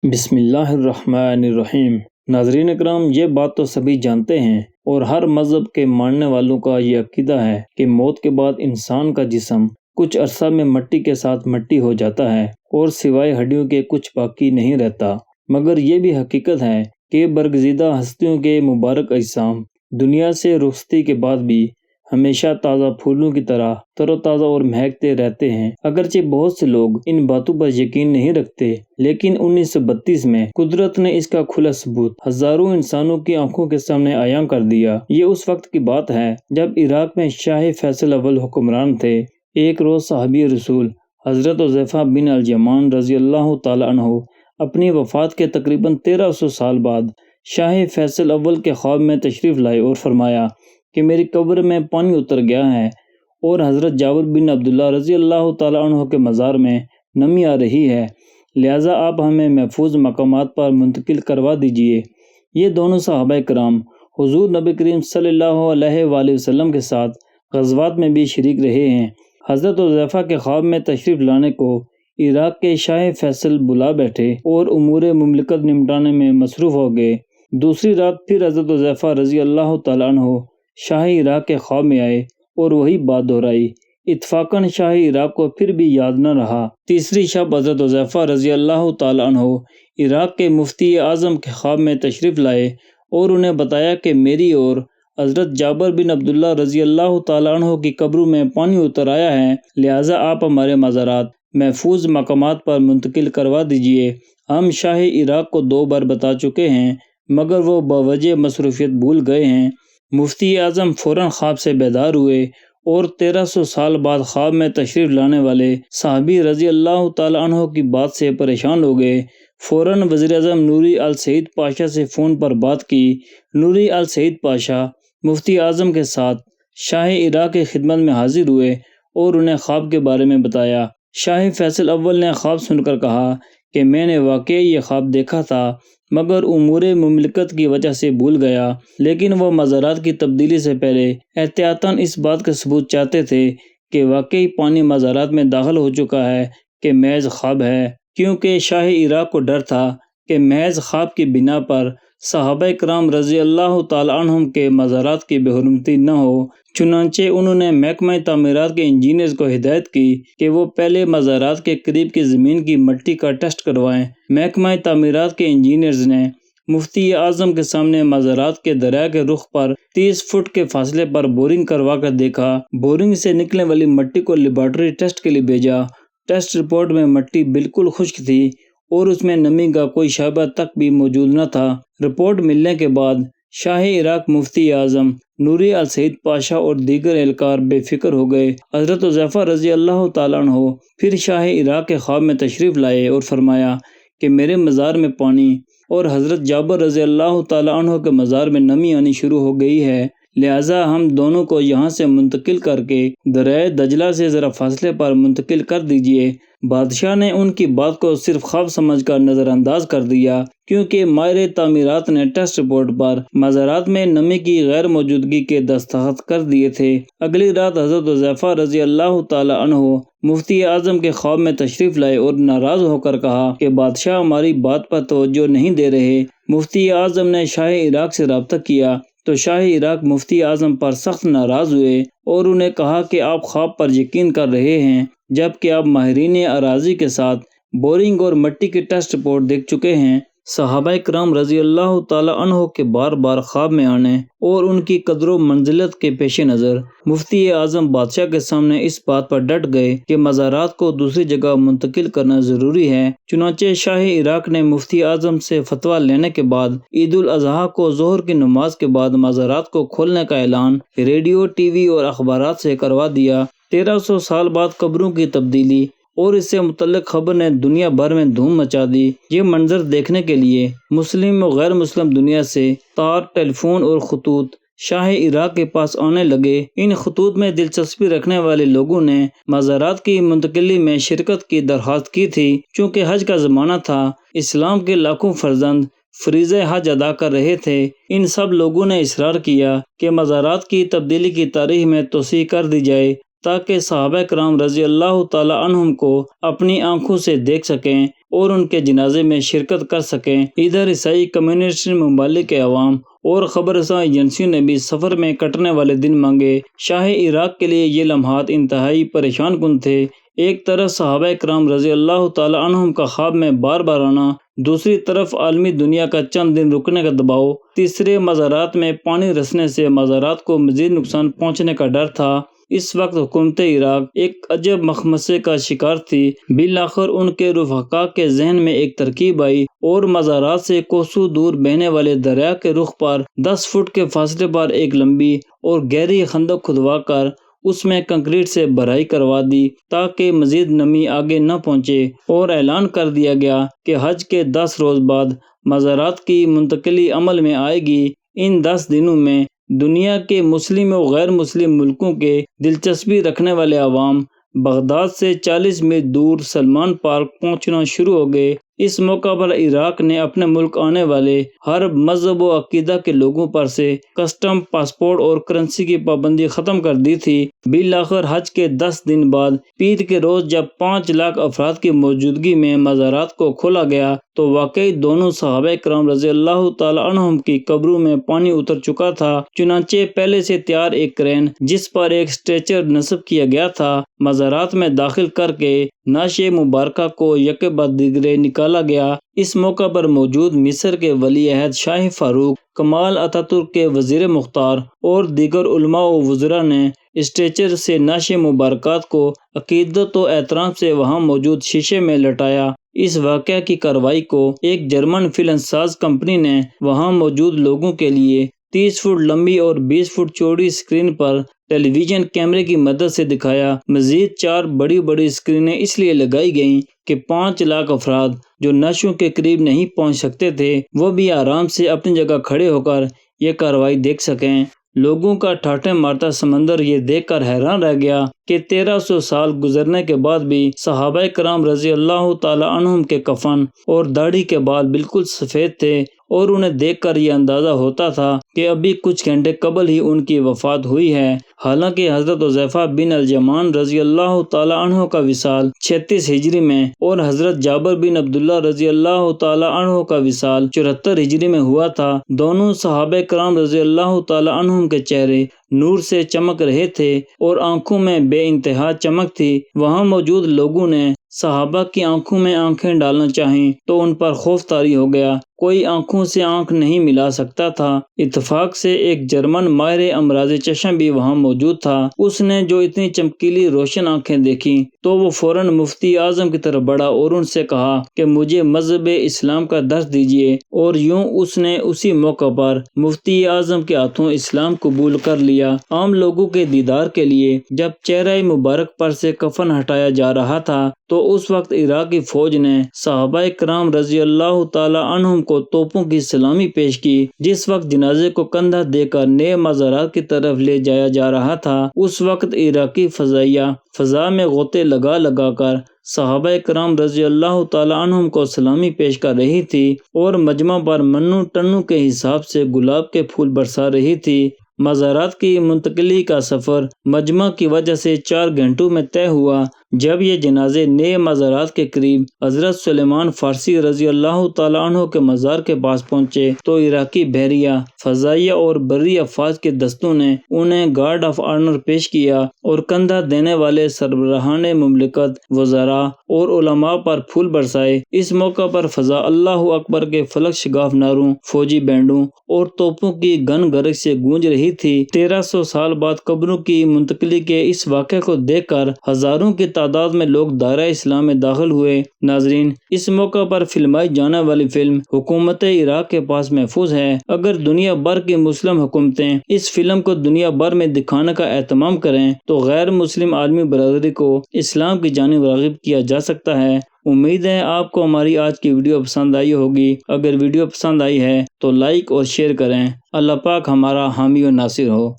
بسم اللہ الرحمن الرحیم۔ ناظرین اکرام، یہ بات تو سبھی جانتے ہیں اور ہر مذہب کے ماننے والوں کا یہ عقیدہ ہے کہ موت کے بعد انسان کا جسم کچھ عرصہ میں مٹی کے ساتھ مٹی ہو جاتا ہے اور سوائے ہڈیوں کے کچھ باقی نہیں رہتا۔ مگر یہ بھی حقیقت ہے کہ برگزیدہ ہستیوں کے مبارک اجسام دنیا سے رخصتی کے بعد بھی ہمیشہ تازہ پھولوں کی طرح تر و تازہ اور مہکتے رہتے ہیں۔ اگرچہ بہت سے لوگ ان باتوں پر یقین نہیں رکھتے، لیکن 1932 میں قدرت نے اس کا کھلا ثبوت ہزاروں انسانوں کی آنکھوں کے سامنے عیاں کر دیا۔ یہ اس وقت کی بات ہے جب عراق میں شاہ فیصل اول حکمران تھے۔ ایک روز صحابی رسول حضرت حذیفہ بن الیمان رضی اللہ تعالی عنہ اپنی وفات کے تقریباً 1300 سال بعد شاہ فیصل اول کے خواب میں تشریف لائے اور فرمایا کہ میری قبر میں پانی اتر گیا ہے اور حضرت جابر بن عبداللہ رضی اللہ تعالی عنہ کے مزار میں نمی آ رہی ہے، لہٰذا آپ ہمیں محفوظ مقامات پر منتقل کروا دیجئے۔ یہ دونوں صحابہ کرام حضور نبی کریم صلی اللہ علیہ وآلہ وسلم کے ساتھ غزوات میں بھی شریک رہے ہیں۔ حضرت حذیفہ کے خواب میں تشریف لانے کو عراق کے شاہ فیصل بلا بیٹھے اور امور مملکت نمٹانے میں مصروف ہو گئے۔ دوسری رات پھر حضرت حذیفہ رضی اللہ تعالی عنہ شاہ عراق کے خواب میں آئے اور وہی بات دہرائی۔ اتفاقاً شاہ عراق کو پھر بھی یاد نہ رہا۔ تیسری شب حضرت حذیفہ رضی اللہ تعالی عنہ عراق کے مفتی اعظم کے خواب میں تشریف لائے اور انہیں بتایا کہ میری اور حضرت جابر بن عبداللہ رضی اللہ تعالی عنہ کی قبروں میں پانی اتر آیا ہے، لہٰذا آپ ہمارے مزارات محفوظ مقامات پر منتقل کروا دیجئے۔ ہم شاہ عراق کو 2 بار بتا چکے ہیں مگر وہ بوجہ مصروفیت بھول گئے ہیں۔ مفتی اعظم فوراً خواب سے بیدار ہوئے اور 1300 سال بعد خواب میں تشریف لانے والے صحابی رضی اللہ تعالی عنہ کی بات سے پریشان ہو گئے۔ فوراً وزیر اعظم نوری آل سعید پاشا سے فون پر بات کی۔ نوری آل سعید پاشا مفتی اعظم کے ساتھ شاہ عراق کی خدمت میں حاضر ہوئے اور انہیں خواب کے بارے میں بتایا۔ شاہ فیصل اول نے خواب سن کر کہا کہ میں نے واقعی یہ خواب دیکھا تھا مگر امور مملکت کی وجہ سے بھول گیا، لیکن وہ مزارات کی تبدیلی سے پہلے احتیاطاً اس بات کا ثبوت چاہتے تھے کہ واقعی پانی مزارات میں داخل ہو چکا ہے کہ محض خواب ہے، کیونکہ شاہ عراق کو ڈر تھا کہ محض خواب کی بنا پر صحابہ کرام رضی اللہ تعالی عنہم کے مزارات کی بے حرمتی نہ ہو۔ چنانچہ انہوں نے محکمہ تعمیرات کے انجینئرز کو ہدایت کی کہ وہ پہلے مزارات کے قریب کی زمین کی مٹی کا ٹیسٹ کروائیں۔ محکمہ تعمیرات کے انجینئرز نے مفتی اعظم کے سامنے مزارات کے دریا کے رخ پر 30 فٹ کے فاصلے پر بورنگ کروا کر دیکھا۔ بورنگ سے نکلنے والی مٹی کو لیبارٹری ٹیسٹ کے لیے بھیجا۔ ٹیسٹ رپورٹ میں مٹی بالکل خشک تھی اور اس میں نمی کا کوئی شائبہ تک بھی موجود نہ تھا۔ رپورٹ ملنے کے بعد شاہ عراق مفتی اعظم نوری آل سعید پاشا اور دیگر اہلکار بے فکر ہو گئے۔ حضرت حذیفہ رضی اللہ تعالی عنہ پھر شاہ عراق کے خواب میں تشریف لائے اور فرمایا کہ میرے مزار میں پانی اور حضرت جابر رضی اللہ تعالی عنہ کے مزار میں نمی آنی شروع ہو گئی ہے، لہٰذا ہم دونوں کو یہاں سے منتقل کر کے دریائے دجلہ سے ذرا فاصلے پر منتقل کر دیجئے۔ بادشاہ نے ان کی بات کو صرف خواب سمجھ کر نظر انداز کر دیا، کیونکہ ماہر تعمیرات نے ٹیسٹ رپورٹ پر مزارات میں نمی کی غیر موجودگی کے دستخط کر دیے تھے۔ اگلی رات حضرت حذیفہ رضی اللہ تعالی عنہ مفتی اعظم کے خواب میں تشریف لائے اور ناراض ہو کر کہا کہ بادشاہ ہماری بات پر توجہ نہیں دے رہے۔ مفتی اعظم نے شاہ عراق سے رابطہ کیا تو شاہ عراق مفتی اعظم پر سخت ناراض ہوئے اور انہیں کہا کہ آپ خواب پر یقین کر رہے ہیں جبکہ آپ ماہرین اراضی کے ساتھ بورنگ اور مٹی کی ٹیسٹ رپورٹ دیکھ چکے ہیں۔ صحابہ کرام رضی اللہ تعالی عنہ کے بار بار خواب میں آنے اور ان کی قدر و منزلت کے پیش نظر مفتی اعظم بادشاہ کے سامنے اس بات پر ڈٹ گئے کہ مزارات کو دوسری جگہ منتقل کرنا ضروری ہے۔ چنانچہ شاہ عراق نے مفتی اعظم سے فتویٰ لینے کے بعد عید الاضحیٰ کو ظہر کی نماز کے بعد مزارات کو کھولنے کا اعلان ریڈیو، ٹی وی اور اخبارات سے کروا دیا۔ 1300 سال بعد قبروں کی تبدیلی اور اس سے متعلق خبر نے دنیا بھر میں دھوم مچا دی۔ یہ منظر دیکھنے کے لیے مسلم و غیر مسلم دنیا سے تار، ٹیلی فون اور خطوط شاہ عراق کے پاس آنے لگے۔ ان خطوط میں دلچسپی رکھنے والے لوگوں نے مزارات کی منتقلی میں شرکت کی درخواست کی تھی۔ چونکہ حج کا زمانہ تھا، اسلام کے لاکھوں فرزند فریضہ حج ادا کر رہے تھے۔ ان سب لوگوں نے اصرار کیا کہ مزارات کی تبدیلی کی تاریخ میں توسیع کر دی جائے تاکہ صحابہ کرام رضی اللہ تعالی عنہم کو اپنی آنکھوں سے دیکھ سکیں اور ان کے جنازے میں شرکت کر سکیں۔ ادھر عیسائی کمیونسٹ ممالک کے عوام اور خبر رساں ایجنسیوں نے بھی سفر میں کٹنے والے دن مانگے۔ شاہ عراق کے لیے یہ لمحات انتہائی پریشان کن تھے۔ ایک طرف صحابہ کرام رضی اللہ تعالی عنہم کا خواب میں بار بار آنا، دوسری طرف عالمی دنیا کا چند دن رکنے کا دباؤ، تیسرے مزارات میں پانی رسنے سے مزارات کو مزید نقصان پہنچنے کا ڈر تھا۔ اس وقت حکومت عراق ایک عجب مخمصے کا شکار تھی۔ بالآخر ان کے رفقا کے ذہن میں ایک ترکیب آئی اور مزارات سے کوسوں دور بہنے والے دریا کے رخ پر 10 فٹ کے فاصلے پر ایک لمبی اور گہری خندق کھدوا کر اس میں کنکریٹ سے بھرائی کروا دی تاکہ مزید نمی آگے نہ پہنچے، اور اعلان کر دیا گیا کہ حج کے 10 روز بعد مزارات کی منتقلی عمل میں آئے گی۔ ان 10 دنوں میں دنیا کے مسلم و غیر مسلم ملکوں کے دلچسپی رکھنے والے عوام بغداد سے 40 میل دور سلمان پارک پہنچنا شروع ہو گئے۔ اس موقع پر عراق نے اپنے ملک آنے والے ہر مذہب و عقیدہ کے لوگوں پر سے کسٹم، پاسپورٹ اور کرنسی کی پابندی ختم کر دی تھی۔ بالآخر حج کے 10 دن بعد پیر کے روز جب 5 لاکھ افراد کی موجودگی میں مزارات کو کھولا گیا تو واقعی دونوں صحابہ کرام رضی اللہ تعالی عنہم کی قبروں میں پانی اتر چکا تھا۔ چنانچہ پہلے سے تیار ایک کرین جس پر ایک اسٹریچر نصب کیا گیا تھا مزارات میں داخل کر کے نعش مبارکہ کو یکے بعد دیگرے نکالا گیا۔ اس موقع پر موجود مصر کے ولی عہد شاہ فاروق، کمال اتاترک کے وزیر مختار اور دیگر علماء و وزراء نے اسٹریچر سے نعش مبارکات کو عقیدت و احترام سے وہاں موجود شیشے میں لٹایا۔ اس واقعہ کی کارروائی کو ایک جرمن فلم ساز کمپنی نے وہاں موجود لوگوں کے لیے 30 فٹ لمبی اور 20 فٹ چوڑی اسکرین پر ٹیلی ویژن کیمرے کی مدد سے دکھایا۔ مزید 4 بڑی بڑی اسکرینیں اس لیے لگائی گئیں کہ 5 لاکھ افراد جو نعشوں کے قریب نہیں پہنچ سکتے تھے وہ بھی آرام سے اپنی جگہ کھڑے ہو کر یہ کارروائی دیکھ سکیں۔ لوگوں کا ٹھاٹھے مارتا سمندر یہ دیکھ کر حیران رہ گیا کہ 1300 سال گزرنے کے بعد بھی صحابہ کرام رضی اللہ تعالی عنہم کے کفن اور داڑھی کے بال بالکل سفید تھے، اور انہیں دیکھ کر یہ اندازہ ہوتا تھا کہ ابھی کچھ گھنٹے قبل ہی ان کی وفات ہوئی ہے۔ حالانکہ حضرت حذیفہ بن الجمان رضی اللہ تعالی عنہ کا وصال 36 ہجری میں اور حضرت جابر بن عبداللہ رضی اللہ تعالی عنہ کا وصال 74 ہجری میں ہوا تھا۔ دونوں صحابہ کرام رضی اللہ تعالی عنہم کے چہرے نور سے چمک رہے تھے اور آنکھوں میں بے انتہا چمک تھی۔ وہاں موجود لوگوں نے صحابہ کی آنکھوں میں آنکھیں ڈالنا چاہیں تو ان پر خوف طاری ہو گیا۔ کوئی آنکھوں سے آنکھ نہیں ملا سکتا تھا۔ اتفاق سے ایک جرمن ماہر امراض چشم بھی وہاں موجود تھا۔ اس نے جو اتنی چمکیلی روشن آنکھیں دیکھی تو وہ فوراً مفتی اعظم کی طرف بڑھا اور ان سے کہا کہ مجھے مذہب اسلام کا درس دیجیے، اور یوں اس نے اسی موقع پر مفتی اعظم کے ہاتھوں اسلام قبول کر لیا۔ عام لوگوں کے دیدار کے لیے جب چہرہ مبارک پر سے کفن ہٹایا جا رہا تھا تو اس وقت عراقی فوج نے صحابہ کرام رضی اللہ تعالی عنہم کو توپوں کی سلامی پیش کی۔ جس وقت جنازے کو کندھا دے کر نئے مزارات کی طرف لے جایا جا رہا تھا اس وقت عراقی فضائیہ فضا میں غوطے لگا لگا کر صحابہ کرام رضی اللہ تعالی عنہم کو سلامی پیش کر رہی تھی اور مجمع پر منو ٹنو کے حساب سے گلاب کے پھول برسا رہی تھی۔ مزارات کی منتقلی کا سفر مجمع کی وجہ سے 4 گھنٹوں میں طے ہوا۔ جب یہ جنازے نئے مزارات کے قریب حضرت سلیمان فارسی رضی اللہ تعالی عنہ کے مزار کے پاس پہنچے تو عراقی بحریہ، فضائیہ اور بری افواج کے دستوں نے انہیں گارڈ آف آنر پیش کیا اور کندھا دینے والے سربراہان مملکت، وزراء اور علماء پر پھول برسائے۔ اس موقع پر فضا اللہ اکبر کے فلک شگاف نعروں، فوجی بینڈوں اور توپوں کی گن گرج سے گونج رہی تھی۔ 1300 سال بعد قبروں کی منتقلی کے اس واقعے کو دیکھ کر ہزاروں کی تعداد میں لوگ دائرہ اسلام میں داخل ہوئے۔ ناظرین، اس موقع پر فلمائی جانے والی فلم حکومت عراق کے پاس محفوظ ہے۔ اگر دنیا بھر کی مسلم حکومتیں اس فلم کو دنیا بھر میں دکھانے کا اہتمام کریں تو غیر مسلم عالمی برادری کو اسلام کی جانب راغب کیا جا سکتا ہے۔ امید ہے آپ کو ہماری آج کی ویڈیو پسند آئی ہوگی۔ اگر ویڈیو پسند آئی ہے تو لائک اور شیئر کریں۔ اللہ پاک ہمارا حامی و ناصر ہو۔